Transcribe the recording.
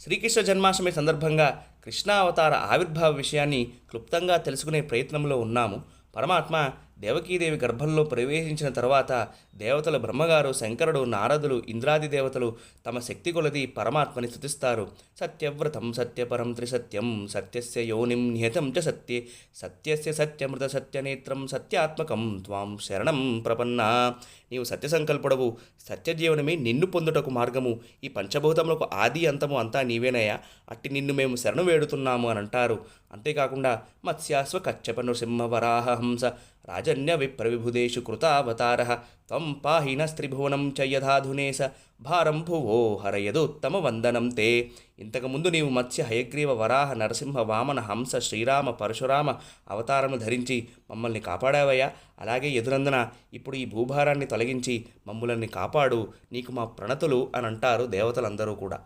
శ్రీకృష్ణ జన్మాష్టమి సందర్భంగా కృష్ణావతార ఆవిర్భావ విషయాన్ని క్లుప్తంగా తెలుసుకునే ప్రయత్నంలో ఉన్నాము. పరమాత్మ దేవకీదేవి గర్భంలో ప్రవేశించిన తర్వాత దేవతలు బ్రహ్మగారు, శంకరుడు, నారదులు, ఇంద్రాది దేవతలు తమ శక్తి కొలది పరమాత్మని స్తుతిస్తారు. సత్యవ్రతం సత్యపరం త్రిసత్యం సత్యస్య యోనిం నిహతం చ సత్యే సత్యస్య సత్యమృత సత్యనేత్రం సత్యాత్మకం త్వాం శరణం ప్రపన్నా. నీవు సత్యసంకల్పుడవు, సత్యజీవనమే నిన్ను పొందుటకు మార్గము, ఈ పంచభూతములకు ఆది అంతము అంతా నీవేనయ్యా, అట్టి నిన్ను మేము శరణు వేడుతున్నాము అని అంటారు. అంతేకాకుండా మత్స్యాస్వ కచ్చప నృసింహ వరాహ హంస రాజన్య విప్రవిభుదేషు కృతావతార త్వం పాహి నస్త్రిభువనం చ యథాధునేస భారం భువో హరయదుత్తమ వందనం తే. ఇంతకుముందు నీవు మత్స్య, హయగ్రీవ, వరాహ, నరసింహ, వామన, హంస, శ్రీరామ, పరశురామ అవతారము ధరించి మమ్మల్ని కాపాడావయ్యా. అలాగే యదునందన, ఇప్పుడు ఈ భూభారాన్ని తొలగించి మమ్ములని కాపాడు, నీకు మా ప్రణతులు అని అంటారు దేవతలందరూ కూడా.